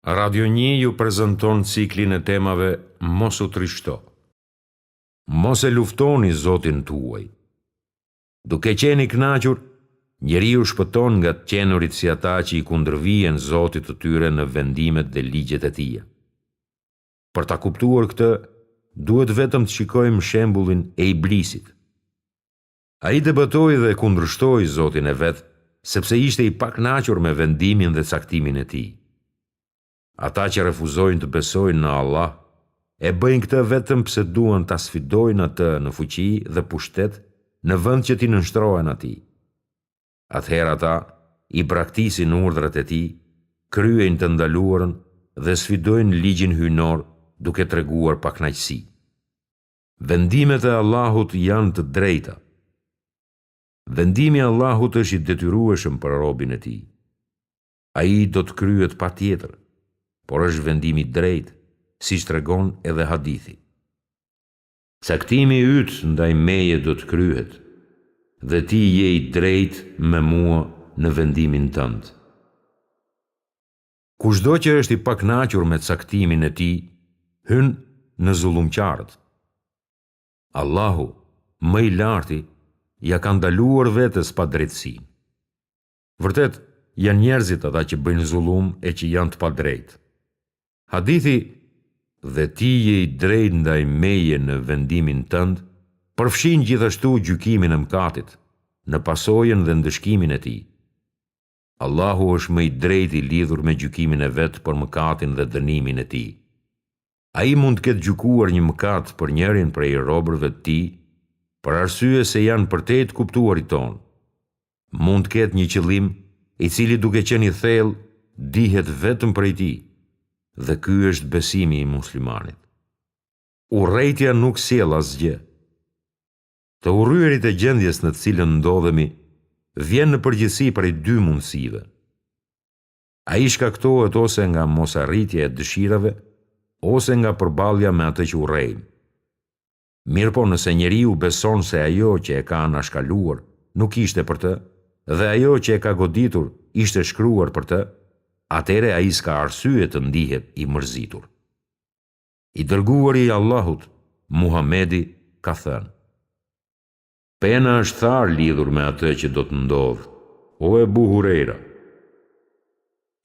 Radio 1 ju prezanton ciklin e temave Mos u trishto. Mos e luftoni Zotin tuaj. Duke qenë i kënaqur, njeriu shpëton nga të qenurit si ata që i kundërvijen Zotit të tyre në vendimet dhe ligjet e tij. Për ta kuptuar këtë, duhet vetëm të shikojmë shembullin e Iblisit. Ai debatoi dhe kundërshtoi Zotin e vet, sepse ishte i pakënaqur me vendimin dhe caktimin e tij. Ata që refuzojnë të besojnë në Allah, e bëjnë këtë vetëm pse duan ta sfidojnë atë në fuqi dhe pushtet në vend që t'i nënshtrohen atij. Atëherë ata i braktisin urdhrat e tij, kryejnë të ndaluarën dhe sfidojnë ligjin hyjnor duke treguar pakënaqësi. Vendimet e Allahut janë të drejta. Vendimi i Allahut është i detyrueshëm për robën e tij. Ai do të kryhet patjetër, por është vendimi i drejtë, siç tregon edhe hadithi. Caktimi yt ndaj meje do të kryhet, dhe ti je i drejtë me mua në vendimin tënd. Kushdo që është i pakënaqur me caktimin e tij, hyn në zullumqarët. Allahu, më i larti, ja ka ndaluar vetes padrejtësinë. Vërtet, janë njerëzit ata që bëjnë zullum e që janë të padrejtë. Hadithi, dhe ti je i drejtë ndaj meje në vendimin tënd, përfshin gjithashtu gjykimin e mëkatit, në pasojën dhe ndëshkimin e tij. Allahu është më i drejtë i lidhur me gjykimin e vet për mëkatin dhe dënimin e tij. Ai mund të ketë gjykuar një mëkat për njërin prej robërve të tij, për arsye se janë përtej të kuptuarit ton. Mund të ketë një qëllim i cili duke qenë i thellë, dihet vetëm prej tij, dhe ky është besimi i muslimanit. Urrejtja nuk sjell asgjë. Të urryerit e gjendjes në të cilën ndodhemi vjen në përgjithësi prej dy mundësive. Ai shkaktohet ose nga mosarritja e dëshirave, ose nga përballja me atë që urrejmë. Mirëpo nëse njeriu beson se ajo që e ka anashkaluar nuk ishte për të, dhe ajo që e ka goditur ishte shkruar për të, atëre ai s'ka arsye të ndihet i mërzitur. I dërguari i Allahut, Muhamedi, ka thënë: Pena është tharë lidhur me atë që do të ndodhë, o Ebu Hurejra.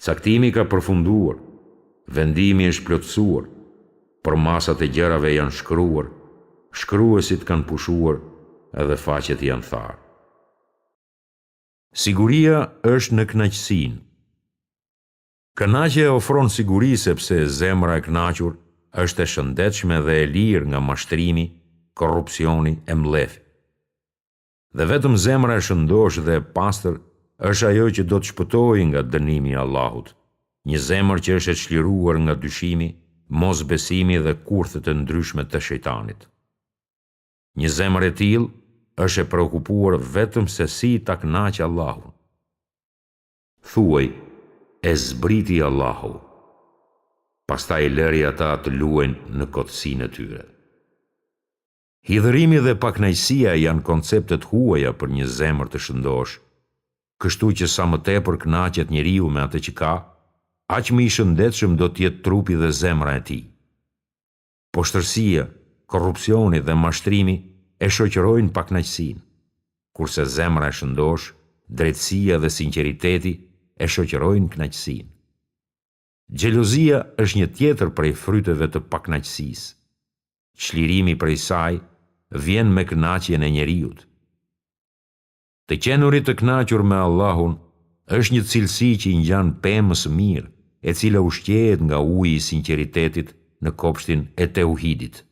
Caktimi ka përfunduar, vendimi është plotësuar, përmasat e gjërave janë shkruar, shkruesit kanë pushuar edhe faqet janë tharë. Siguria është në kënaqësinë. Kënaqja ofron siguri sepse zemra e kënaqur është e shëndetshme dhe e lirë nga mashtrimi, korrupsioni e mbledhjes. Dhe vetëm zemra e shëndosh dhe e pastër është ajo që do të shpëtojë nga dënimi i Allahut. Një zemër që është e çliruar nga dyshimi, mosbesimi dhe kurthet e ndryshme të shejtanit. Një zemër e tillë është e preokupuar vetëm se si ta kënaqë Allahun. Thuaj, e zbriti Allahu, pastaj lëri ata të luajnë në kotësinë e tyre. Hidhërimi dhe pakënaqësia janë konceptet huaja për një zemër të shëndosh, kështu që sa më tepër kënaqet njeriu me atë që ka, aq më i shëndetshëm do të jetë trupi dhe zemra e tij. Poshtërsia, korrupsioni dhe mashtrimi e shoqërojnë pakënaqësinë, kurse zemra e shëndosh, drejtësia dhe sinqeriteti e shoqërojnë kënaqësinë. Xhelozia është një tjetër prej fryteve të pakënaqësisë. Çlirimi prej saj vjen me kënaqjen e njeriut. Të qenurit të kënaqur me Allahun është një cilësi që i ngjan pemës mirë, e cila ushqehet nga uji i sinqeritetit në kopshtin e teuhidit.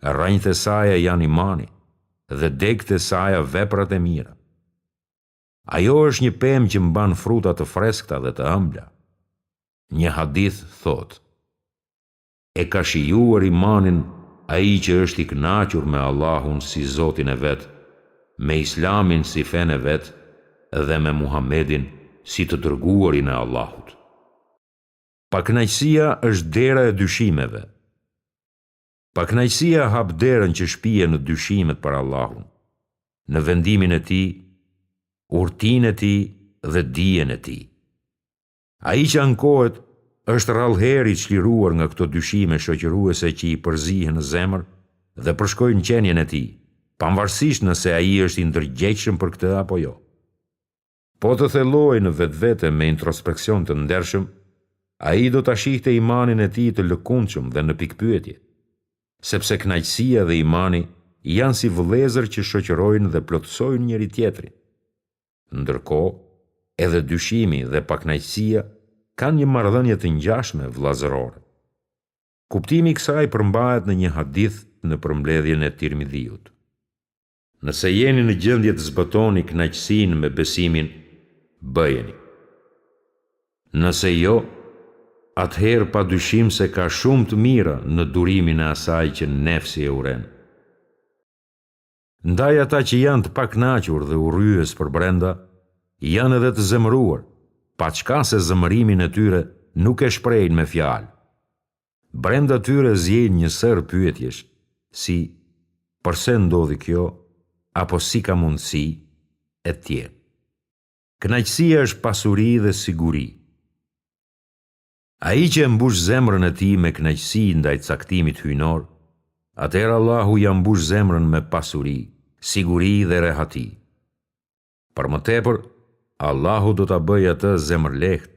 Rrënjët e saj janë imani dhe degët e saj veprat e mira. Ajo është një pemë që mban fruta të freskëta dhe të ëmbla. Një hadith thot: E ka shijuar imanin ai që është i kënaqur me Allahun si Zotin e vet, me Islamin si fenë e vet dhe me Muhamedin si të dërguarin e Allahut. Pakënaqësia është dera e dyshimeve. Pakënaqësia hap derën që shpije në dyshimet për Allahun, në vendimin e tij, urtinë e tij dhe dijen e tij. Ai që ankohet është rrallëherë i çliruar nga këto dyshime shoqëruese që i përzihen në zemër dhe përshkojnë qenien e tij, pavarësisht nëse ai është i ndërgjegjshëm për këtë apo jo. Po të thellojë në vetvete me introspeksion të ndershëm, ai do ta shihte imanin e tij të lëkundshëm dhe në pikpyetje, sepse kënaqësia dhe imani janë si vëllezër që shoqërojnë dhe plotësojnë njëri tjetrin. Ndërkohë, edhe dyshimi dhe pakënaqësia kanë një marrëdhënie të ngjashme vëllazërore. Kuptimi i kësaj përmbahet në një hadith në përmbledhjen e Tirmidhiut. Nëse jeni në gjendje të zbëtoni kënaqësinë me besimin, bëjeni. Nëse jo, atëherë pa dyshim se ka shumë të mira në durimin e asaj që nefsi e uren. Ndaj ata që janë të pakënaqur dhe urryes për brenda, janë edhe të zemëruar, pa çka se zemërimin e tyre nuk e shprehin me fjalë. Brenda tyre zjen një sër pyetjesh, si përse ndodhi kjo, apo si ka mundësi, e tjerë. Kënaqësia është pasuri dhe siguri. Ai që e mbush zemrën e tij me kënaqësi ndaj caktimit hyjnor, atëherë Allahu ja mbush zemrën me pasuri, siguri dhe rehati. Për më tepër, Allahu do ta bëjë atë zemër lehtë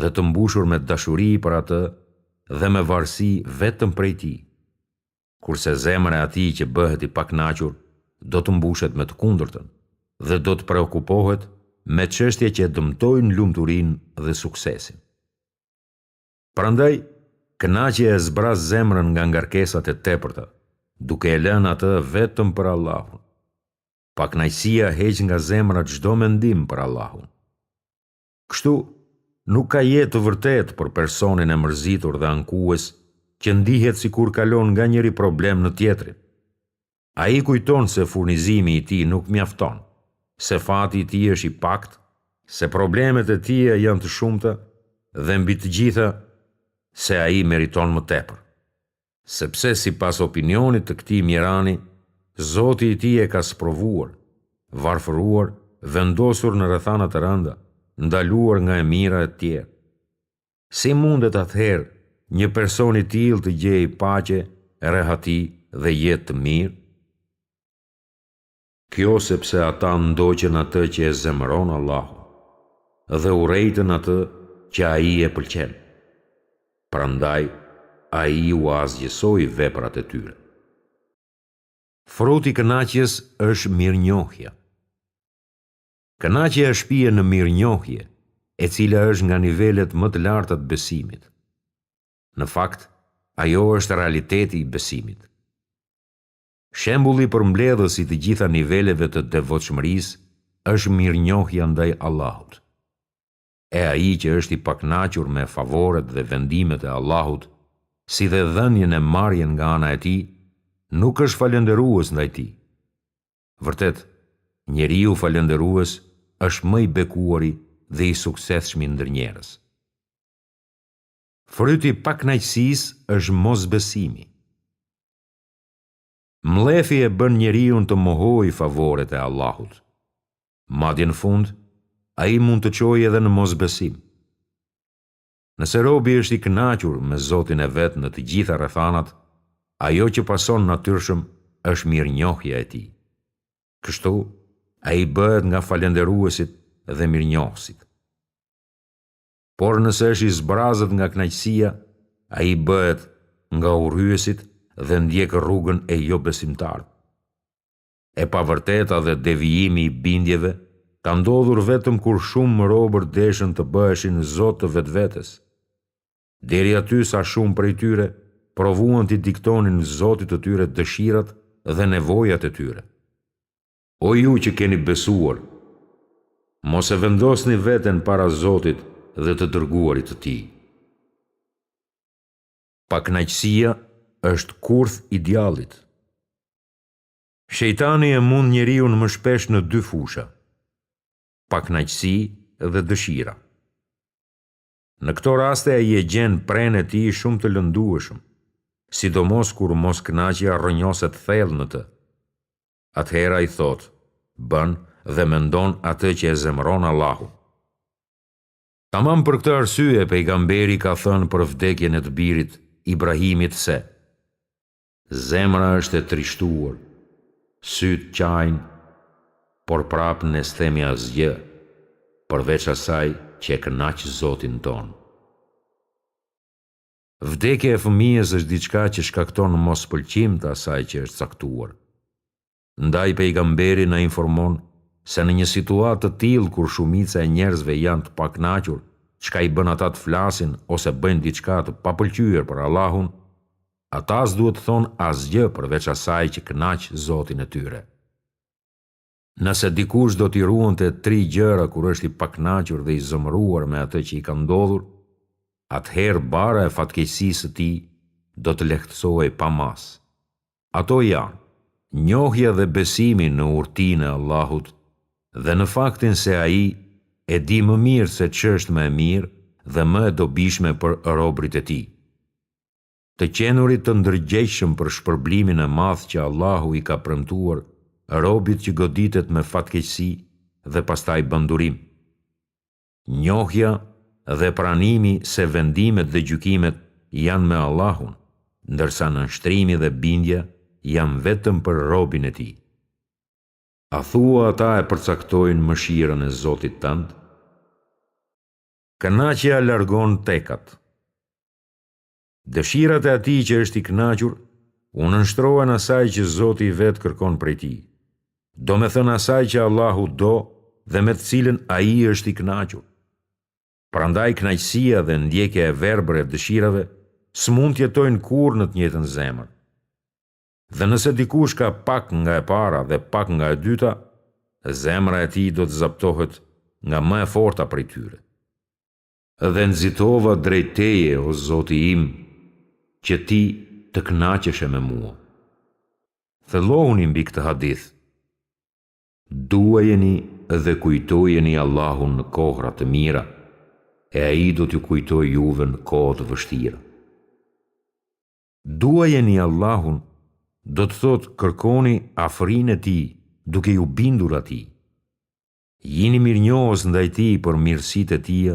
dhe të mbushur me dashuri për atë dhe me varësi vetëm prej tij. Kurse zemra e atij që bëhet i pakënaqur do të mbushet me të kundërtën dhe do të preokupohet me çështje që dëmtojnë lumturinë dhe suksesin. Prandaj, kënaqja e zbraz zemrën nga ngarkesat e tepërta, duke e lënë atë vetëm për Allahun. Pakënaqësia heq nga zemra çdo mendim për Allahun. Kështu, nuk ka jetë të vërtetë për personin e mërzitur dhe ankues që ndihet sikur kalon nga njëri problem në tjetrin. Ai kujton se furnizimi i tij nuk mjafton, se fati i tij është i pakët, se problemet e tij janë të shumta dhe mbi të gjitha se ai meriton më tepër. Sepse sipas opinionit të këtij mjerani, Zoti i tij e ka sprovuar, varfëruar, vendosur në rrethana të rënda, ndaluar nga e mira e tjerë. Si mundet atëherë një person i tillë të gjejë paqe, rehati dhe jetë të mirë? Kjo sepse ata ndoqën atë që e zemëron Allahu dhe urrejtën atë që ai e pëlqen. Prandaj, ai u asgjësoi veprat e tyre. Fruti i kënaqjes është mirënjohja. Kënaqja është shpije në mirënjohje, e cila është nga nivelet më të larta të besimit. Në fakt, ajo është realiteti i besimit. Shembulli përmbledhës i të gjitha niveleve të devotshmërisë është mirënjohja ndaj Allahut. E ai që është i pakënaqur me favoret dhe vendimet e Allahut, si dhe dhënien e marrjen nga ana e tij, nuk është falënderues ndaj tij. Vërtet, njeriu falënderues është më i bekuari dhe i suksesshëm ndër njerëz. Fryti i pakënaqësisë është mosbesimi. Mlefi e bën njeriu të mohojë favoret e Allahut. Madje në fund, ai mund të çojë edhe në mosbesim. Nëse robi është i kënaqur me Zotin e vet në të gjitha rrethanat, ajo që pason natyrshëm është mirënjohja e tij. Kështu, ai bëhet nga falënderuesit dhe mirënjohësit. Por nëse është i zbrazët nga kënaqësia, ai bëhet nga urryesit dhe ndjek rrugën e jo besimtarët. E pavërteta dhe devijimi i bindjeve ka ndodhur vetëm kur shumë robër deshën të bëheshin zot të vetvetes. Deri aty sa shumë prej tyre provuan t'i diktonin Zotit të tyre dëshirat dhe nevojat e tyre. O ju që keni besuar, mos e vendosni veten para Zotit dhe të dërguarit të tij. Pakënaqësia është kurth i djallit. Shejtani e mund njeriu më shpesh në dy fusha: pakënaqësi dhe dëshira. Në këto raste ai e gjen prenë e tij shumë të lëndueshëm, sidomos kur moskënaqja rrënjoset thellë në të. Atëherë ai thot, bën dhe mendon atë që e zemëron Allahu. Tamam për këtë arsye pejgamberi ka thënë për vdekjen e të birit Ibrahimit se: zemra është e trishtuar, syt qajnë, por prapë ne s'themi asgjë, përveç asaj që e kënaq Zotin ton. Vdekja e fëmijës është diçka që shkakton mospëlqim të asaj që është caktuar. Ndaj pejgamberi na informon se në një situatë të tillë kur shumica e njerëzve janë të pakënaqur, çka i bën ata të flasin ose bëjnë diçka të papëlqyer për Allahun, ata s'duhet të thonë asgjë përveç asaj që kënaq Zotin e tyre. Nëse dikush do t'i ruante 3 gjëra kur është i pakënaqur dhe i zëmëruar me atë që i ka ndodhur, atëherë bara e fatkeqësisë së tij do të lehtësohej pa mas. Ato janë njohja dhe besimi në urtinë e Allahut dhe në faktin se ai e di më mirë se ç'është më e mirë dhe më e dobishme për robërit e tij. Të qenurit të ndërgjegjshëm për shpërblimin e madh që Allahu i ka premtuar robit që goditet me fatkeqësi dhe pastaj bën durim. Njohja dhe pranimi se vendimet dhe gjykimet janë me Allahun, ndërsa nënshtrimi dhe bindja janë vetëm për robin e tij. A thua ata e përcaktojnë mëshirën e Zotit tënd? Kënaqja largon tekat. Dëshirat e atij që është i kënaqur u nënshtrohen asaj që Zoti vetë kërkon prej tij. Do me thënë asaj që Allahu do dhe me të cilën ai është i kënaqur. Prandaj kënaqësia dhe ndjekja e verbër e dëshirave s'mund të jetojnë kurrë në të njëjtën zemër. Dhe nëse dikush ka pak nga e para dhe pak nga e dyta, zemra e tij do të zaptohet nga më e forta prej tyre. Dhe nxitova drejt teje, o Zoti im, që ti të kënaqeshe me mua. Thellohuni mbi këtë hadith. Duajeni dhe kujtojeni Allahun në kohra të mira, e ai do t'ju kujtoj juve në kohë të vështira. Duajeni Allahun do të thotë kërkoni afrinë e tij duke ju bindur atij. Jini mirënjohës ndaj tij për mirësitë e tija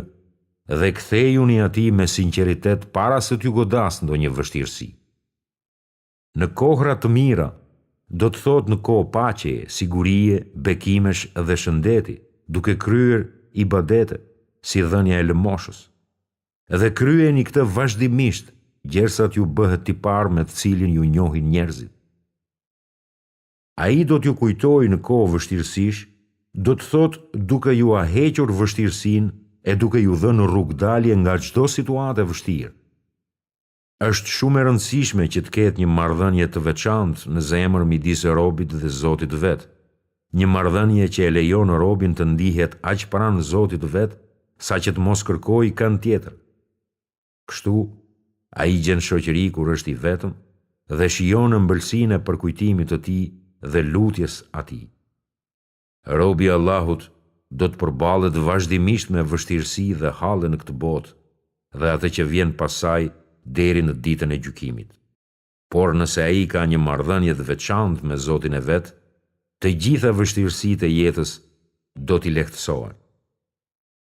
dhe kthejuni atij me sinqeritet para se t'ju godas ndonjë vështirësi. Në kohra të mira do të thotë në kohë paqeje, sigurie, bekimesh dhe shëndeti, duke kryer ibadete, si dhënia e lëmoshës. Dhe kryeni këtë vazhdimisht, gjersat ju bëhet tipar me të cilin ju njohin njerëzit. Ai do t'ju kujtojë në kohë vështirësish, do të thotë duke ju hequr vështirësinë e duke ju dhënë rrugdalje nga çdo situatë e vështirë. Është shumë e rëndësishme që të ketë një marrëdhënie të veçantë në zemër midis robit dhe Zotit vet. Një marrëdhënie që e lejon robin të ndihet aq pranë Zotit vet, saqë të mos kërkojë kënd tjetër. Kështu, ai gjen shoqëri kur është i vetëm dhe shijon ëmbëlsinë e përkujtimit të tij dhe lutjes atij. Robi i Allahut do të përballet vazhdimisht me vështirësi dhe halle në këtë botë dhe atë që vjen pasaj deri në ditën e gjykimit. Por nëse ai ka një marrëdhënie të veçantë me Zotin e vet, të gjitha vështirësitë e jetës do t'i lehtësohen.